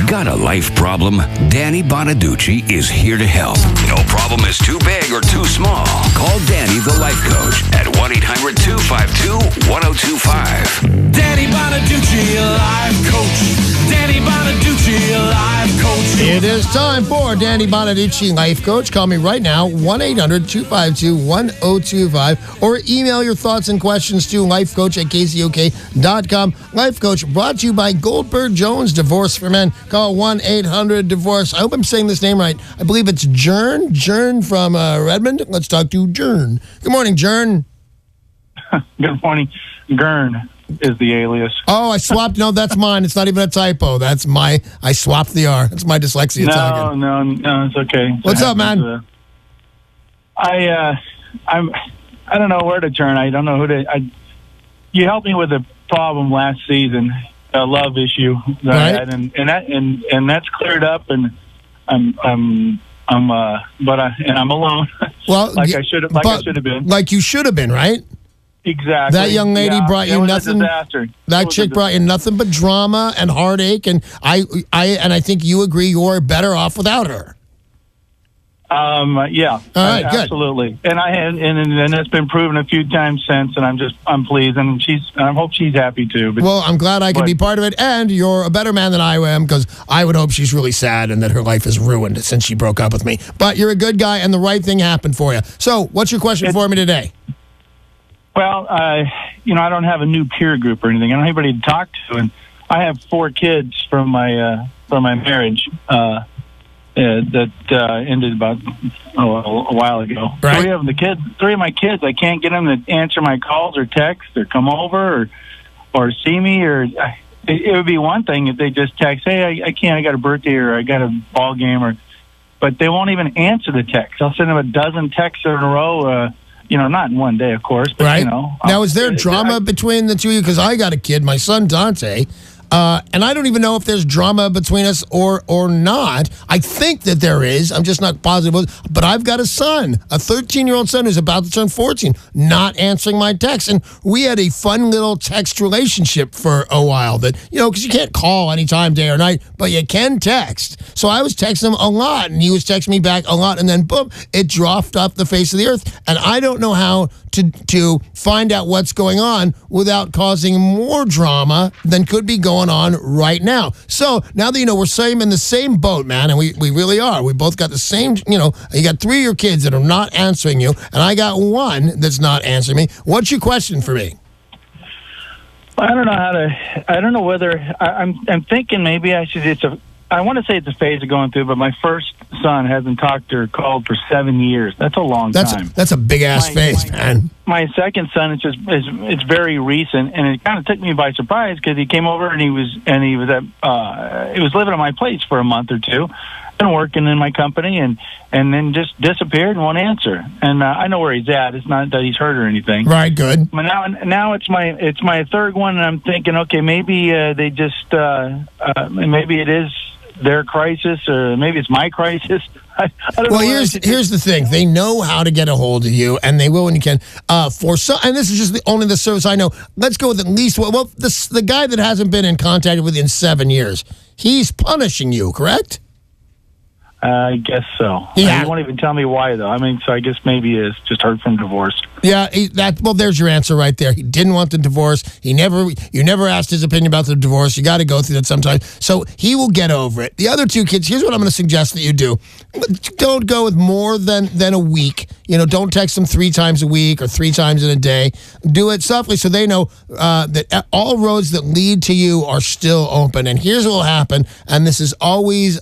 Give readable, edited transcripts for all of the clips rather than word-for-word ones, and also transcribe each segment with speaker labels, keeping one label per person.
Speaker 1: Got a life problem? Danny Bonaduce is here to help. No problem is too big or too small. Call Danny the Life Coach at 1-800-252-1025.
Speaker 2: Danny Bonaduce, Life Coach. Danny Bonaduce, Life Coach.
Speaker 3: It is time for Danny Bonaduce, Life Coach. Call me right now, 1-800-252-1025, or email your thoughts and questions to lifecoach@KZOK.com. Life Coach brought to you by Goldberg Jones Divorce for Men. Call 1-800-DIVORCE. I hope I'm saying this name right. I believe it's Jern. Jern from Redmond. Let's talk to Jern. Good morning, Jern.
Speaker 4: Good morning. Gern is the alias.
Speaker 3: Oh, I swapped. No, that's mine. It's not even a typo. That's I swapped the R. That's my dyslexia talking.
Speaker 4: No, it's okay.
Speaker 3: What's up, man?
Speaker 4: I don't know where to turn. I don't know who to. You helped me with a problem last season, a love issue that I had, and that's cleared up, and I'm alone. Well,
Speaker 3: I
Speaker 4: should have been.
Speaker 3: Like you should have been, right?
Speaker 4: Exactly.
Speaker 3: That young lady brought you nothing.
Speaker 4: A disaster.
Speaker 3: That chick brought you nothing but drama and heartache, and I think you agree you're better off without her.
Speaker 4: Yeah.
Speaker 3: All right,
Speaker 4: absolutely. Good. And it's been proven a few times since, and I'm pleased, and I hope she's happy too.
Speaker 3: Well, I'm glad I can be part of it, and you're a better man than I am, because I would hope she's really sad and that her life is ruined since she broke up with me. But you're a good guy, and the right thing happened for you. So, what's your question for me today?
Speaker 4: Well, I don't have a new peer group or anything. I don't have anybody to talk to, and I have 4 kids from my marriage that ended about a while ago.
Speaker 3: Right.
Speaker 4: 3 of my kids, I can't get them to answer my calls or text or come over or see me. Or it would be one thing if they just text, "Hey, I can't. I got a birthday or I got a ball game," but they won't even answer the text. I'll send them a dozen texts in a row. Not in one day, of course. But,
Speaker 3: right. Now, is there drama between the two of you? Because I got a kid, my son Dante, and I don't even know if there's drama between us or not. I think that there is. I'm just not positive. But I've got a son, a 13-year-old son who's about to turn 14, not answering my texts. And we had a fun little text relationship for a while that, because you can't call anytime, day or night, but you can text. So I was texting him a lot, and he was texting me back a lot, and then, boom, it dropped off the face of the earth. And I don't know how to find out what's going on without causing more drama than could be going on right now. So now that we're in the same boat, man, and we really are. We both got the same, you got 3 of your kids that are not answering you, and I got 1 that's not answering me. What's your question for me?
Speaker 4: I don't know whether I'm thinking maybe I should. I want to say it's a phase of going through, but my first son hasn't talked or called for 7 years. That's a long time. That's
Speaker 3: a big ass phase, man.
Speaker 4: My second son, it's very recent, and it kind of took me by surprise because he came over and he was living at my place for a month or two, been working in my company, and then just disappeared and won't answer. And I know where he's at. It's not that he's hurt or anything.
Speaker 3: Right. Good.
Speaker 4: But now it's my third one, and I'm thinking, okay, maybe they just maybe it is their crisis, or maybe it's my crisis. I don't know. Well,
Speaker 3: here's the thing. They know how to get a hold of you, and they will when you can. For some, and this is just only the service I know. Let's go with at least the guy that hasn't been in contact with you in 7 years. He's punishing you, correct?
Speaker 4: I guess so.
Speaker 3: Yeah.
Speaker 4: He won't even tell me why, though. So I guess maybe it's just hurt from divorce.
Speaker 3: Yeah, there's your answer right there. He didn't want the divorce. You never asked his opinion about the divorce. You got to go through that sometimes. So he will get over it. The other 2 kids, here's what I'm going to suggest that you do. Don't go with more than a week. Don't text them 3 times a week or 3 times in a day. Do it softly so they know that all roads that lead to you are still open. And here's what will happen, and this is always...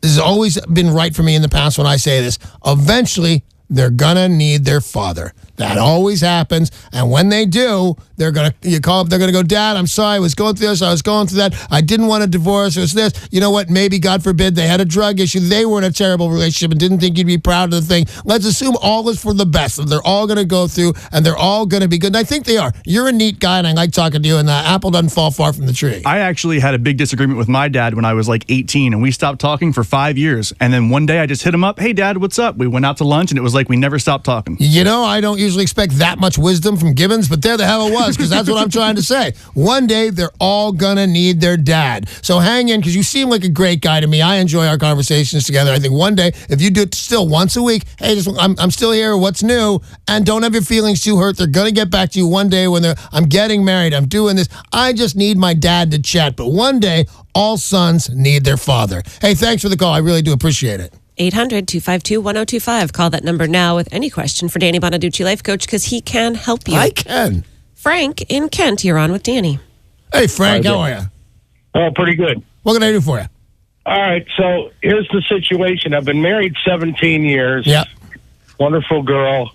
Speaker 3: this has always been right for me in the past when I say this. Eventually, they're going to need their father. That always happens. And when they do, they're going to go, "Dad, I'm sorry. I was going through this. I was going through that. I didn't want a divorce. It was this." You know what? Maybe, God forbid, they had a drug issue. They were in a terrible relationship and didn't think you'd be proud of the thing. Let's assume all is for the best. That they're all going to go through and they're all going to be good. And I think they are. You're a neat guy, and I like talking to you, and the apple doesn't fall far from the tree.
Speaker 5: I actually had a big disagreement with my dad when I was like 18, and we stopped talking for 5 years. And then one day I just hit him up. "Hey, Dad, what's up?" We went out to lunch, and it was like we never stopped talking.
Speaker 3: I don't usually expect that much wisdom from Gibbons, but there the hell it was, because that's what I'm trying to say. One day, they're all going to need their dad. So hang in, because you seem like a great guy to me. I enjoy our conversations together. I think one day, if you do it still once a week, hey, I'm still here, what's new? And don't have your feelings too hurt. They're going to get back to you one day when I'm getting married, I'm doing this. I just need my dad to chat. But one day, all sons need their father. Hey, thanks for the call. I really do appreciate it.
Speaker 6: 800-252-1025. Call that number now with any question for Danny Bonaduce, life coach, because he can help you.
Speaker 3: I can.
Speaker 6: Frank in Kent, you're on with Danny.
Speaker 3: Hey, Frank, how are you?
Speaker 7: Oh, pretty good.
Speaker 3: What can I do for you?
Speaker 7: All right, so here's the situation. I've been married 17 years.
Speaker 3: Yep.
Speaker 7: Wonderful girl.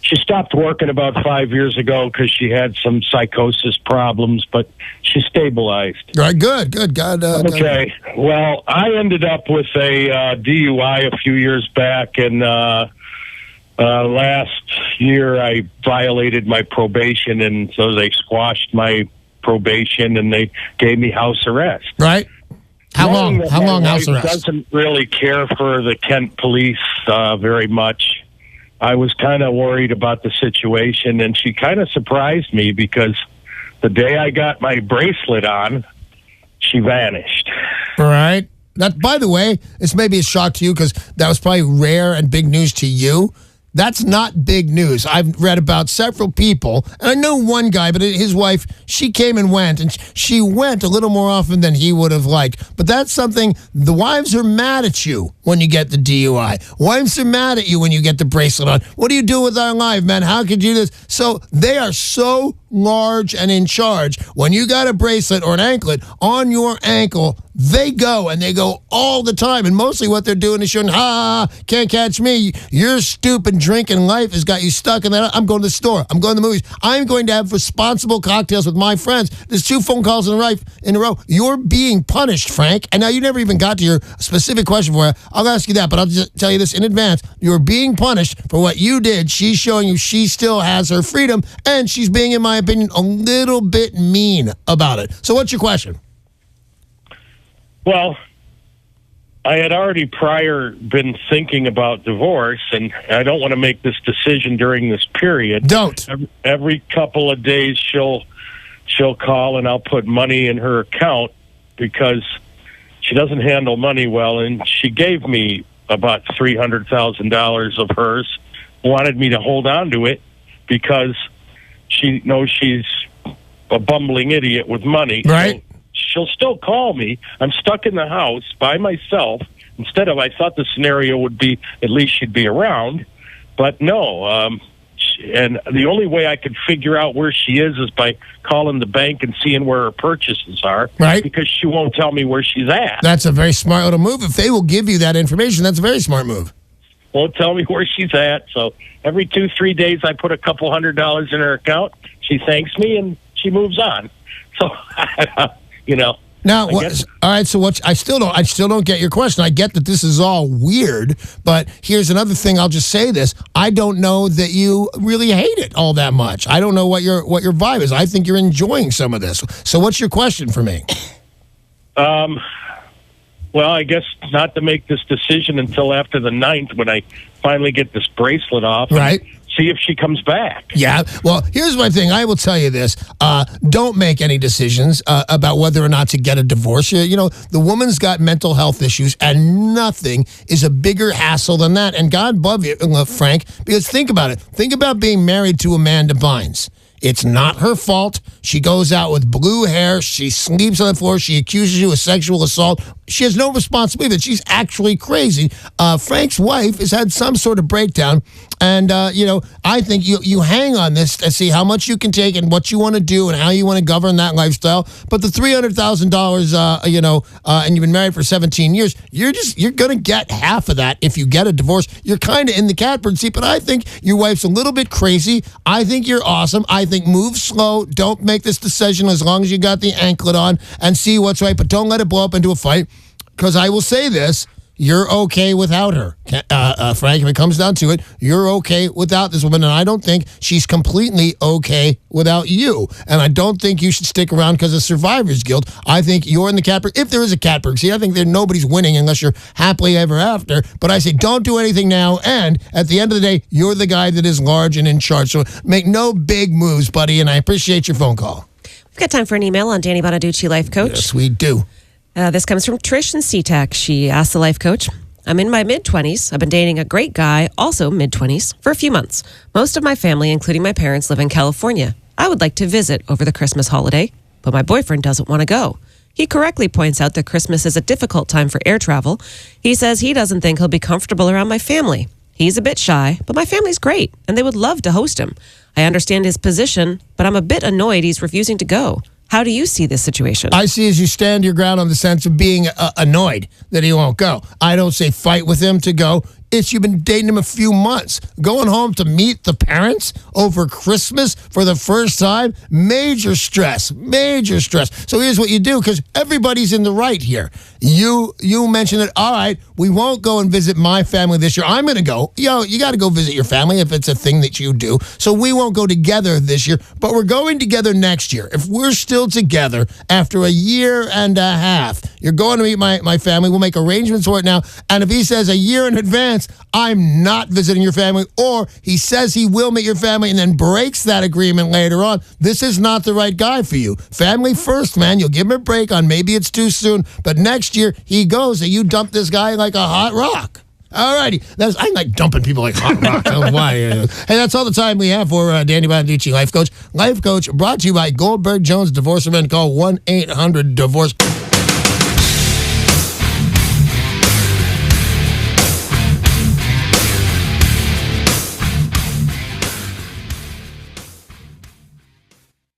Speaker 7: She stopped working about 5 years ago because she had some psychosis problems, but she stabilized.
Speaker 3: All right, good. God.
Speaker 7: Okay. Well, I ended up with a DUI a few years back, and last year I violated my probation, and so they squashed my probation, and they gave me house arrest.
Speaker 3: Right. How long? How long house arrest?
Speaker 7: Doesn't really care for the Kent police very much. I was kind of worried about the situation, and she kind of surprised me because the day I got my bracelet on, she vanished.
Speaker 3: All right. That, by the way, this may be a shock to you because that was probably rare and big news to you. That's not big news. I've read about several people, and I know one guy, but his wife, she came and went, and she went a little more often than he would have liked. But that's something, the wives are mad at you when you get the DUI. Wives are mad at you when you get the bracelet on. What do you do with our life, man? How could you do this? So they are so large and in charge. When you got a bracelet or an anklet on your ankle, they go, and they go all the time. And mostly what they're doing is showing, can't catch me. Your stupid drinking life has got you stuck in that. I'm going to the store. I'm going to the movies. I'm going to have responsible cocktails with my friends. There's 2 phone calls in a row. You're being punished, Frank. And now you never even got to your specific question for it. I'll ask you that, but I'll just tell you this in advance. You're being punished for what you did. She's showing you she still has her freedom, and she's being, in my opinion, a little bit mean about it. So what's your question?
Speaker 7: Well, I had already prior been thinking about divorce, and I don't want to make this decision during this period.
Speaker 3: Don't.
Speaker 7: Every couple of days she'll call, and I'll put money in her account because she doesn't handle money well, and she gave me about $300,000 of hers, wanted me to hold on to it because she knows she's a bumbling idiot with money.
Speaker 3: Right.
Speaker 7: So she'll still call me. I'm stuck in the house by myself. Instead of, I thought the scenario would be at least she'd be around, but no. And the only way I could figure out where she is by calling the bank and seeing where her purchases are.
Speaker 3: Right.
Speaker 7: Because she won't tell me where she's at.
Speaker 3: That's a very smart little move. If they will give you that information, that's a very smart move.
Speaker 7: Won't tell me where she's at. So every 2-3 days I put a couple $100 in her account. She thanks me and she moves on. So, you know.
Speaker 3: Now, all right. So I still don't get your question. I get that this is all weird, but here's another thing. I'll just say this: I don't know that you really hate it all that much. I don't know what your vibe is. I think you're enjoying some of this. So, what's your question for me?
Speaker 7: Well, I guess not to make this decision until after the 9th when I finally get this bracelet off.
Speaker 3: Right.
Speaker 7: See if she comes back.
Speaker 3: Yeah. Well, here's my thing. I will tell you this. Don't make any decisions about whether or not to get a divorce. You know, the woman's got mental health issues, and nothing is a bigger hassle than that. And God love you, Frank, because think about it. Think about being married to Amanda Bynes. It's not her fault. She goes out with blue hair. She sleeps on the floor. She accuses you of sexual assault. She has no responsibility. She's actually crazy. Frank's wife has had some sort of breakdown. And, I think you hang on this to see how much you can take and what you want to do and how you want to govern that lifestyle. But the $300,000, and you've been married for 17 years, you're going to get half of that if you get a divorce. You're kind of in the catbird seat, but I think your wife's a little bit crazy. I think you're awesome. I think move slow. Don't make this decision as long as you got the anklet on and see what's right, but don't let it blow up into a fight. Because I will say this, you're okay without her. Frank, if it comes down to it, you're okay without this woman, and I don't think she's completely okay without you. And I don't think you should stick around because of survivor's guilt. I think you're in the Catberg. If there is a Catberg, see, I think nobody's winning unless you're happily ever after. But I say don't do anything now, and at the end of the day, you're the guy that is large and in charge. So make no big moves, buddy, and I appreciate your phone call.
Speaker 6: We've got time for an email on Danny Bonaduce, life coach.
Speaker 3: Yes, we do.
Speaker 6: This comes from Trish in SeaTac. She asked the life coach, I'm in my mid-20s. I've been dating a great guy, also mid-20s, for a few months. Most of my family, including my parents, live in California. I would like to visit over the Christmas holiday, but my boyfriend doesn't want to go. He correctly points out that Christmas is a difficult time for air travel. He says he doesn't think he'll be comfortable around my family. He's a bit shy, but my family's great, and they would love to host him. I understand his position, but I'm a bit annoyed he's refusing to go. How do you see this situation?
Speaker 3: I see as you stand your ground on the sense of being annoyed that he won't go. I don't say fight with him to go. It's you've been dating him a few months. Going home to meet the parents over Christmas for the first time, major stress, major stress. So here's what you do, because everybody's in the right here. You mentioned it. All right, we won't go and visit my family this year. I'm going to go. You got to go visit your family if it's a thing that you do. So we won't go together this year, but we're going together next year. If we're still together after a year and a half, you're going to meet my family. We'll make arrangements for it now. And if he says a year in advance, I'm not visiting your family, or he says he will meet your family and then breaks that agreement later on, this is not the right guy for you. Family first, man. You'll give him a break on maybe it's too soon, but next year he goes and you dump this guy like a hot rock. All righty. I like dumping people like hot rock. I don't know why. Hey, that's all the time we have for Danny Bonaduce, Life Coach. Life Coach brought to you by Goldberg Jones Divorce Event. Call 1-800-DIVORCE.